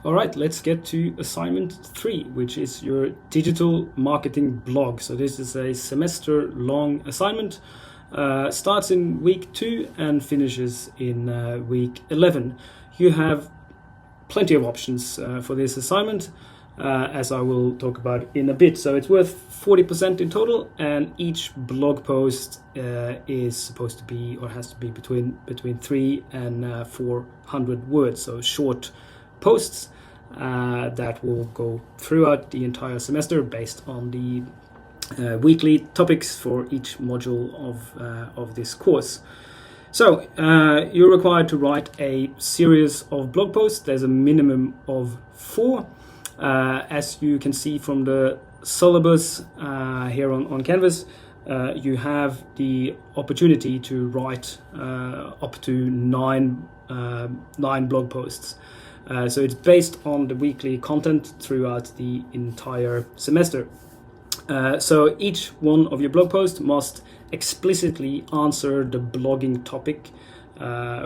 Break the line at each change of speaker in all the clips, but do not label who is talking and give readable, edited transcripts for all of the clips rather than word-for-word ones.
All right, let's get to assignment 3, which is your digital marketing blog. So this is a semester-long assignment. Starts in week 2 and finishes in week 11. You have plenty of options for this assignment, as I will talk about in a bit. So it's worth 40% in total, and each blog post is supposed to be, or has to be, between 3 and 400 words. So short posts that will go throughout the entire semester based on the weekly topics for each module of this course. So you're required to write a series of blog posts. There's a minimum of 4. As you can see from the syllabus here on Canvas, you have the opportunity to write up to 9 blog posts. So it's based on the weekly content throughout the entire semester. So each one of your blog posts must explicitly answer the blogging topic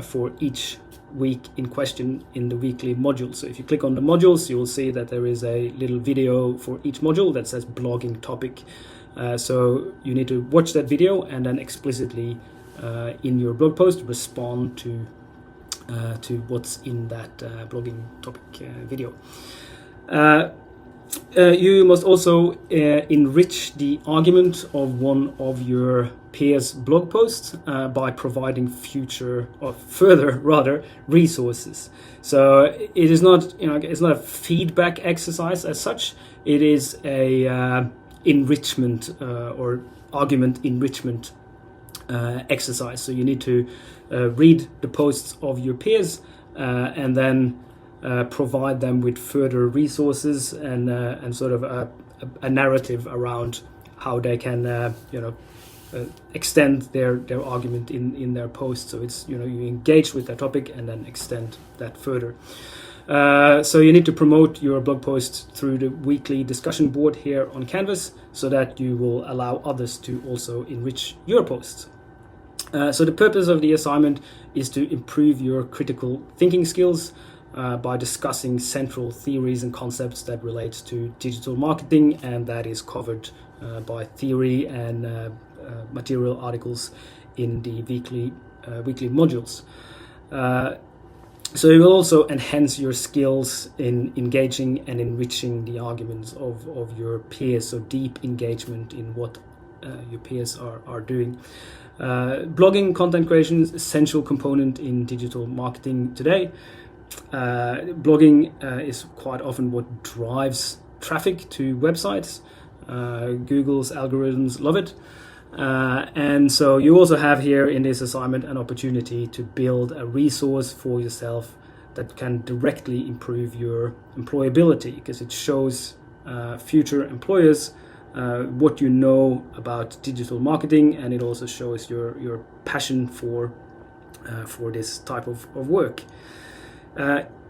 for each week in question in the weekly module. So if you click on the modules, you will see that there is a little video for each module that says blogging topic. So you need to watch that video and then explicitly in your blog post respond to what's in that blogging topic video. You must also enrich the argument of one of your peers' blog posts by providing further resources. So it is not, it's not a feedback exercise as such. It is a enrichment or argument enrichment exercise. So you need to read the posts of your peers and then provide them with further resources and sort of a narrative around how they can extend their argument in their post. So it's you engage with that topic and then extend that further. So you need to promote your blog post through the weekly discussion board here on Canvas so that you will allow others to also enrich your posts. So the purpose of the assignment is to improve your critical thinking skills by discussing central theories and concepts that relate to digital marketing, and that is covered by theory and material articles in the weekly modules. So it will also enhance your skills in engaging and enriching the arguments of your peers, so deep engagement in what your peers are doing. Blogging content creation is an essential component in digital marketing today. Blogging is quite often what drives traffic to websites. Google's algorithms love it. And so you also have here in this assignment an opportunity to build a resource for yourself that can directly improve your employability, because it shows future employers what you know about digital marketing, and it also shows your passion for this type of work.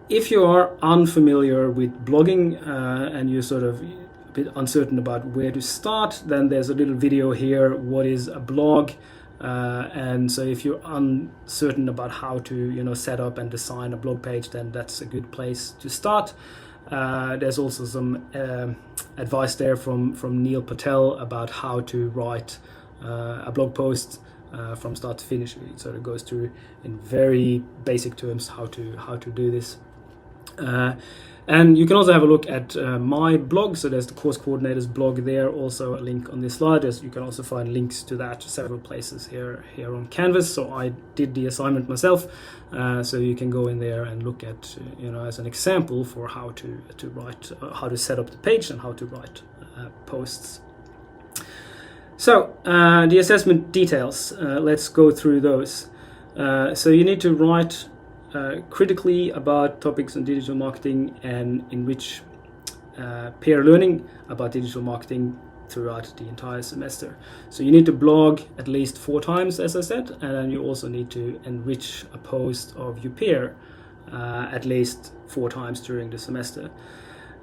If you are unfamiliar with blogging and you're sort of a bit uncertain about where to start, then there's a little video here, what is a blog, and so if you're uncertain about how to set up and design a blog page, then that's a good place to start. There's also some advice there from Neil Patel about how to write a blog post from start to finish. It sort of goes through in very basic terms how to do this. And you can also have a look at my blog. So there's the course coordinators blog there, also a link on this slide. You can also find links to that several places here on Canvas. So I did the assignment myself, so you can go in there and look at as an example for how to write, how to set up the page and how to write posts. So the assessment details, let's go through those. So you need to write critically about topics on digital marketing and enrich peer learning about digital marketing throughout the entire semester. So you need to blog at least 4 times, as I said, and then you also need to enrich a post of your peer at least 4 times during the semester.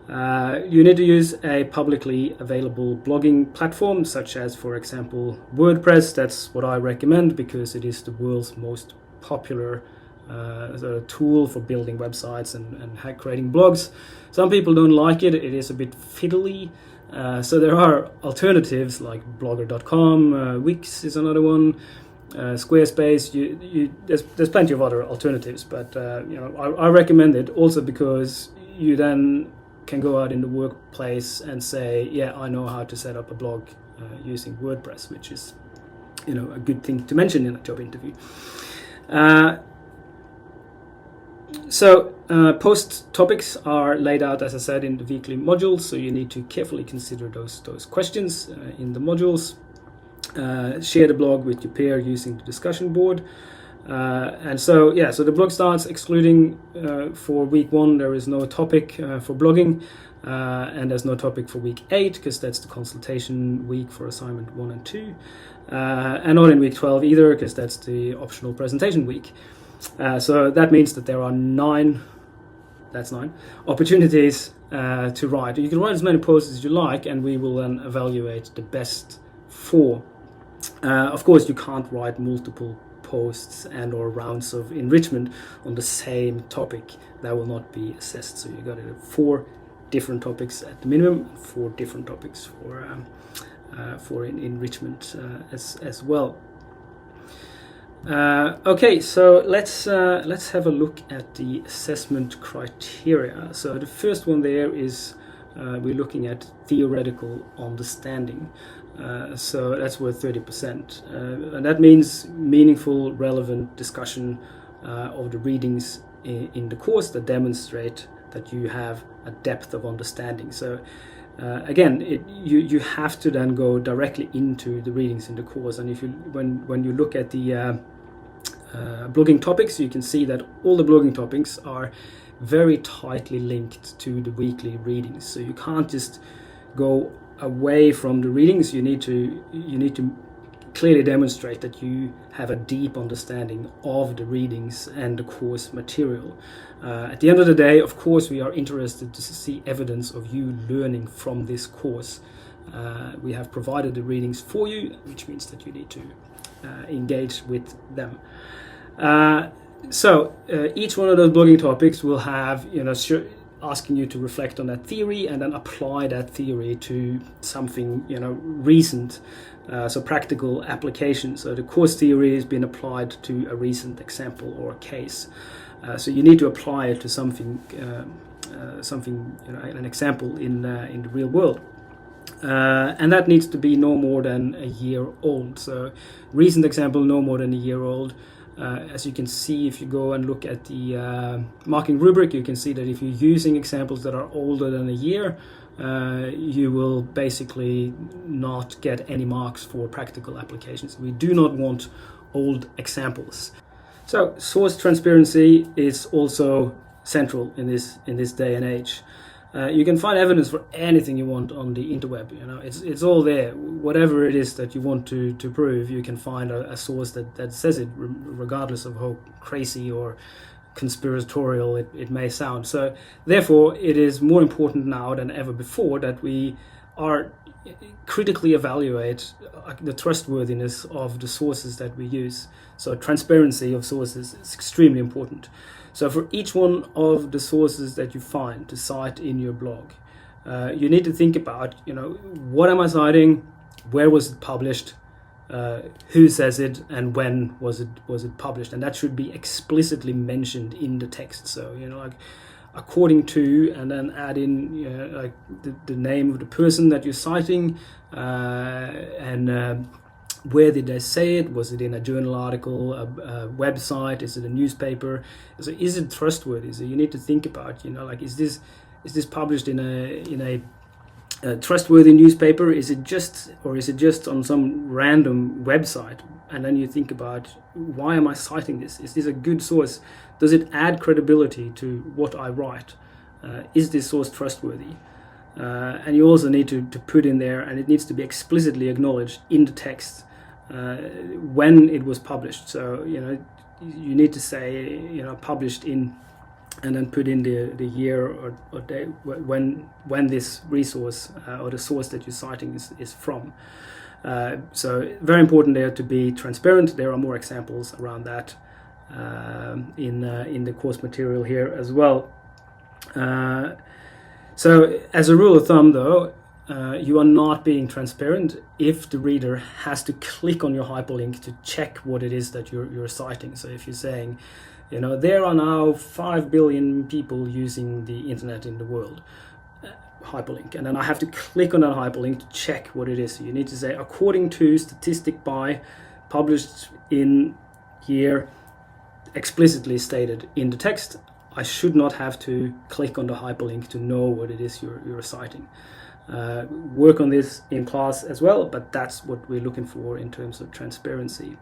You need to use a publicly available blogging platform, such as, for example, WordPress. That's what I recommend because it is the world's most popular a tool for building websites and creating blogs. Some people don't like it. It is a bit fiddly. So there are alternatives like blogger.com, Wix is another one, Squarespace. There's plenty of other alternatives, but I recommend it also because you then can go out in the workplace and say, yeah, I know how to set up a blog using WordPress, which is a good thing to mention in a job interview. So post topics are laid out, as I said, in the weekly modules, so you need to carefully consider those questions in the modules. Share the blog with your peer using the discussion board. So the blog starts, excluding for week 1, there is no topic for blogging, and there's no topic for week 8, because that's the consultation week for assignment 1 and 2, and not in week 12 either, because that's the optional presentation week. So that means that there are 9 opportunities to write. You can write as many posts as you like, and we will then evaluate the best 4. Of course, you can't write multiple posts and or rounds of enrichment on the same topic. That will not be assessed. So you got to have 4 different topics at the minimum, 4 different topics for enrichment as well. Okay, so let's have a look at the assessment criteria. So the first one there is we're looking at theoretical understanding. So that's worth 30%, and that means meaningful, relevant discussion of the readings in the course that demonstrate that you have a depth of understanding. So again, you have to then go directly into the readings in the course, and if when you look at the blogging topics, you can see that all the blogging topics are very tightly linked to the weekly readings. So you can't just go away from the readings. You need to clearly demonstrate that you have a deep understanding of the readings and the course material. At the end of the day, of course, we are interested to see evidence of you learning from this course. We have provided the readings for you, which means that you need to engage with them. So each one of those blogging topics will have, asking you to reflect on that theory and then apply that theory to something, recent. So practical application. So the course theory has been applied to a recent example or case. So you need to apply it to something, an example in the real world. And that needs to be no more than a year old. So recent example, no more than a year old. As you can see, if you go and look at the marking rubric, you can see that if you're using examples that are older than a year, you will basically not get any marks for practical applications. We do not want old examples. So source transparency is also central in this day and age. You can find evidence for anything you want on the interweb. It's all there. Whatever it is that you want to prove, you can find a source that says it, regardless of how crazy or conspiratorial it may sound. So therefore, it is more important now than ever before that we are critically evaluate the trustworthiness of the sources that we use. So transparency of sources is extremely important. So for each one of the sources that you find to cite in your blog, you need to think about, what am I citing, where was it published, who says it, and when was it published, and that should be explicitly mentioned in the text. So according to, and then add in the name of the person that you're citing, and where did they say it? Was it in a journal article, a website? Is it a newspaper? So is it trustworthy? So you need to think about, is this published in a trustworthy newspaper? Is it just on some random website? And then you think about, why am I citing this? Is this a good source? Does it add credibility to what I write? Is this source trustworthy? And you also need to put in there, and it needs to be explicitly acknowledged in the text, when it was published. So you need to say published in, and then put in the year or day when this resource or the source that you're citing is from. So very important there to be transparent. There are more examples around that. in the course material here as well. So as a rule of thumb, though, you are not being transparent if the reader has to click on your hyperlink to check what it is that you're citing. So if you're saying, there are now 5 billion people using the internet in the world, hyperlink, and then I have to click on that hyperlink to check what it is. So you need to say, according to statistic by, published in year, explicitly stated in the text. I should not have to click on the hyperlink to know what it is you're citing. Work on this in class as well, but that's what we're looking for in terms of transparency.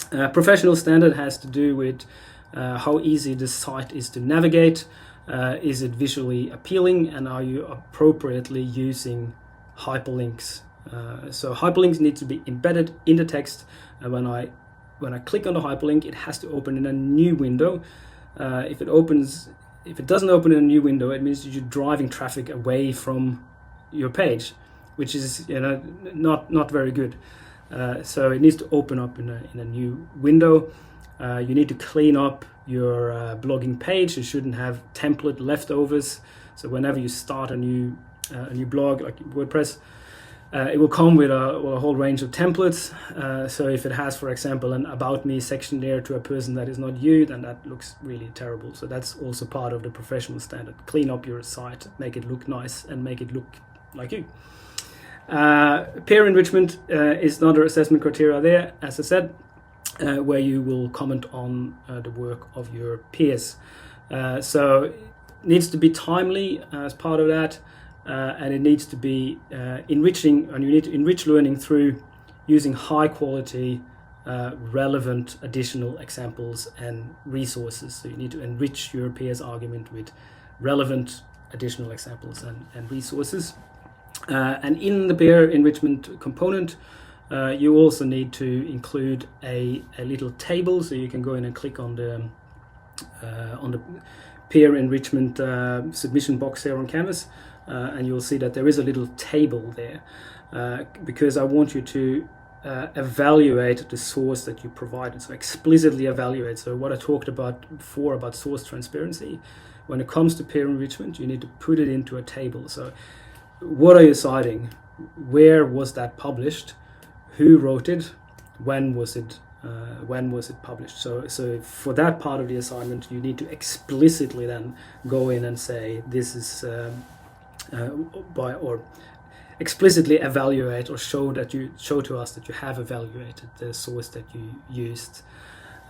Professional standard has to do with how easy the site is to navigate. Is it visually appealing, and are you appropriately using hyperlinks? So hyperlinks need to be embedded in the text. When I click on the hyperlink, it has to open in a new window. If it doesn't open in a new window, it means you're driving traffic away from your page, which is not very good. So it needs to open up in a new window. You need to clean up your blogging page. You shouldn't have template leftovers. So whenever you start a new blog like WordPress, it will come with a whole range of templates. So if it has, for example, an About Me section there to a person that is not you, then that looks really terrible. So that's also part of the professional standard. Clean up your site, make it look nice, and make it look like you. Peer enrichment is another assessment criteria there, as I said, where you will comment on the work of your peers. So it needs to be timely as part of that. And it needs to be enriching, and you need to enrich learning through using high quality, relevant additional examples and resources. So you need to enrich your peers' argument with relevant additional examples and resources. And in the peer enrichment component, you also need to include a little table, so you can go in and click on the peer enrichment submission box here on Canvas. And you'll see that there is a little table there because I want you to evaluate the source that you provided. So explicitly evaluate. So what I talked about before about source transparency, when it comes to peer enrichment, you need to put it into a table. So what are you citing? Where was that published? Who wrote it? When was it published? So for that part of the assignment, you need to explicitly then go in and say this is or explicitly evaluate or show to us that you have evaluated the source that you used.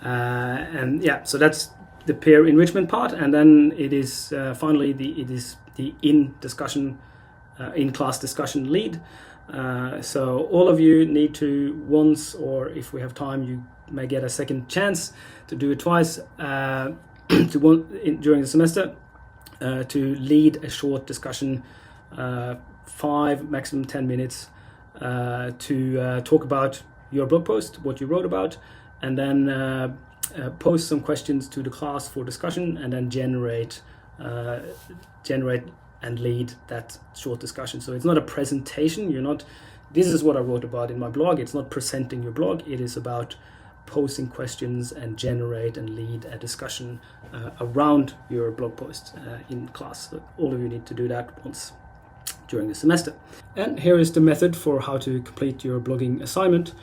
And yeah, so that's the peer enrichment part, and then it is finally the in-class discussion lead. So all of you need to once, or if we have time, you may get a second chance to do it twice during the semester. To lead a short discussion, 5 maximum 10 minutes, to talk about your blog post, what you wrote about, and then post some questions to the class for discussion, and then generate and lead that short discussion. So it's not a presentation. This is what I wrote about in my blog. It's not presenting your blog. It is about posing questions and generate and lead a discussion around your blog post in class. So all of you need to do that once during the semester. And here is the method for how to complete your blogging assignment.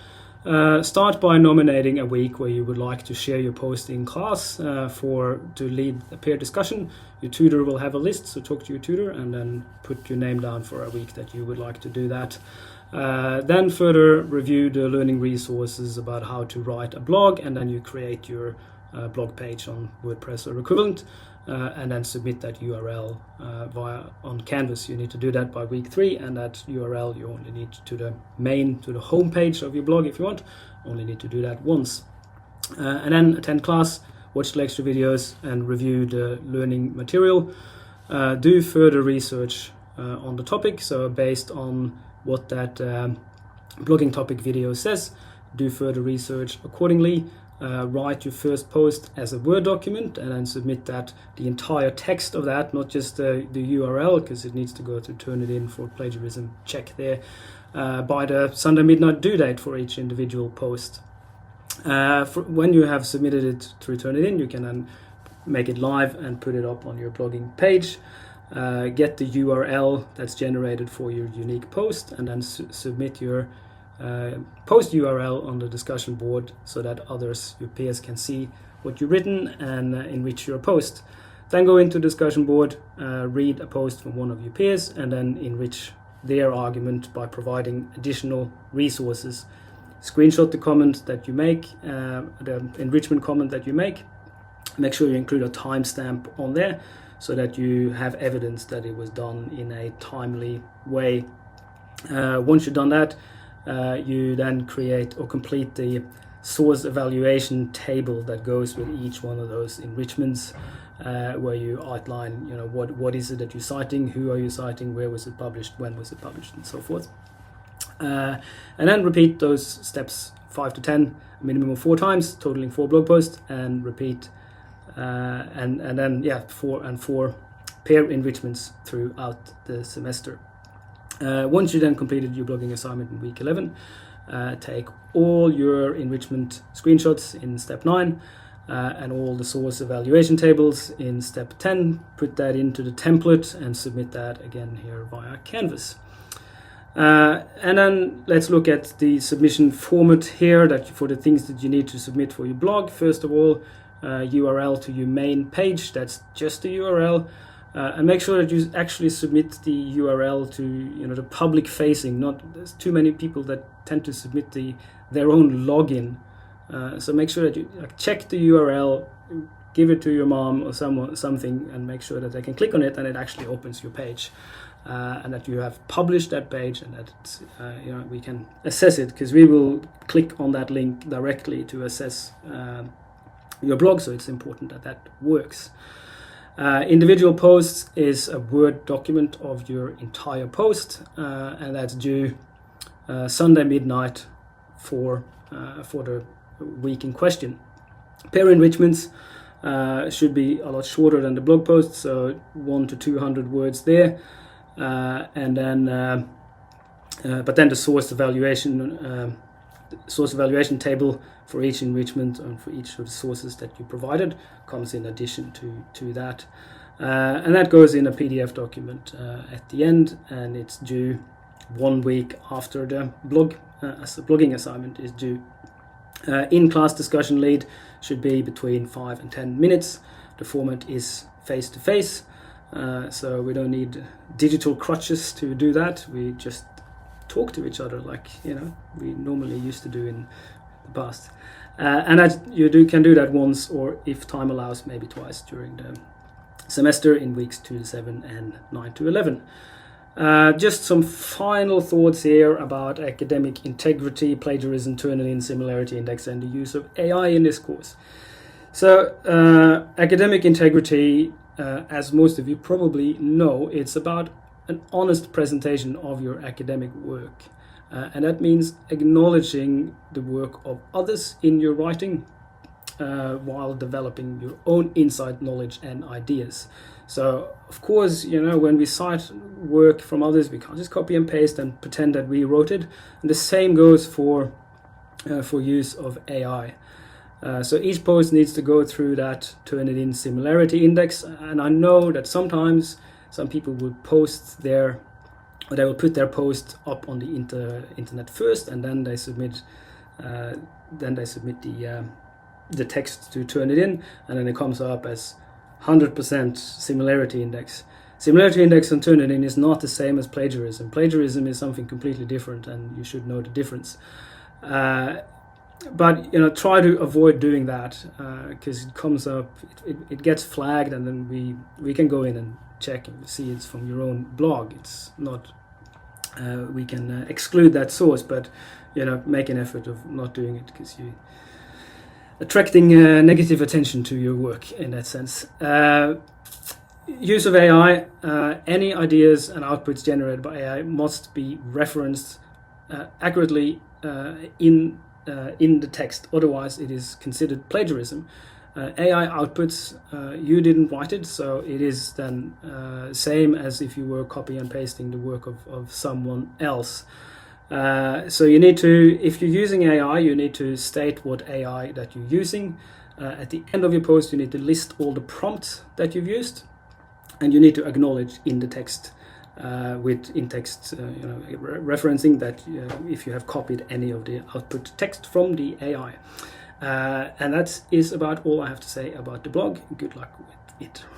Start by nominating a week where you would like to share your post in class to lead a peer discussion. Your tutor will have a list, so talk to your tutor and then put your name down for a week that you would like to do that. Then further review the learning resources about how to write a blog, and then you create your blog page on WordPress or equivalent, and then submit that URL on Canvas. You need to do that by week 3, and that URL you only need to the home page of your blog if you want. Only need to do that once. And then attend class, watch the lecture videos, and review the learning material. Do further research on the topic, so based on what that blogging topic video says, do further research accordingly. Write your first post as a Word document and then submit the entire text of that, not just the URL, because it needs to go to Turnitin for plagiarism check there, by the Sunday midnight due date for each individual post. When you have submitted it to Turnitin, you can then make it live and put it up on your blogging page. Get the URL that's generated for your unique post, and then submit your post URL on the discussion board so that others, your peers, can see what you've written and enrich your post. Then go into discussion board, read a post from one of your peers, and then enrich their argument by providing additional resources. Screenshot the comment that you make, the enrichment comment that you make. Make sure you include a timestamp on there so that you have evidence that it was done in a timely way. Once you've done that, you then create or complete the source evaluation table that goes with each one of those enrichments, where you outline, what is it that you're citing, who are you citing, where was it published, when was it published, and so forth. And then repeat those steps 5 to 10, a minimum of 4 times, totaling 4 blog posts, and repeat, and then 4 pair enrichments throughout the semester. Once you then completed your blogging assignment in week 11, take all your enrichment screenshots in step 9, and all the source evaluation tables in step 10, put that into the template and submit that again here via Canvas. And then let's look at the submission format here that for the things that you need to submit for your blog. First of all, URL to your main page, that's just the URL. And make sure that you actually submit the URL to the public facing. There's too many people that tend to submit their own login. So make sure that you check the URL, give it to your mom or something, and make sure that they can click on it and it actually opens your page, and that you have published that page, and that we can assess it, because we will click on that link directly to assess your blog. So it's important that that works. Individual posts is a Word document of your entire post, and that's due Sunday midnight for the week in question. Pair enrichments should be a lot shorter than the blog post, so 100 to 200 words there, and then but then the source evaluation table for each enrichment and for each of the sources that you provided comes in addition to that, and that goes in a PDF document at the end, and it's due 1 week after the blogging assignment is due. In-class discussion lead should be between 5 and 10 minutes. The format is face-to-face, so we don't need digital crutches to do that. We just talk to each other like we normally used to do in the past, and that you can do that once, or if time allows, maybe twice during the semester in weeks 2 to 7 and 9 to 11. Just some final thoughts here about academic integrity, plagiarism, Turnitin, similarity index, and the use of AI in this course. So academic integrity, as most of you probably know, it's about an honest presentation of your academic work. And that means acknowledging the work of others in your writing while developing your own insight, knowledge, and ideas. So, of course, when we cite work from others, we can't just copy and paste and pretend that we wrote it. And the same goes for use of AI. So each post needs to go through that Turnitin similarity index. And I know that sometimes some people will they will put their post up on the internet first, and then they submit the text to Turnitin, and then it comes up as 100% similarity index. Similarity index on Turnitin is not the same as plagiarism. Plagiarism is something completely different, and you should know the difference. But try to avoid doing that, because it comes up, it gets flagged, and then we can go in and check and see it's from your own blog. It's not. We can exclude that source, but make an effort of not doing it, because you attracting negative attention to your work in that sense. Use of AI, any ideas and outputs generated by AI must be referenced accurately in the text, otherwise it is considered plagiarism. AI outputs, you didn't write it, so it is then same as if you were copy and pasting the work of someone else. So you need to, if you're using AI, you need to state what AI that you're using. At the end of your post, you need to list all the prompts that you've used, and you need to acknowledge in the text with in-text referencing that if you have copied any of the output text from the AI. And that is about all I have to say about the blog. Good luck with it.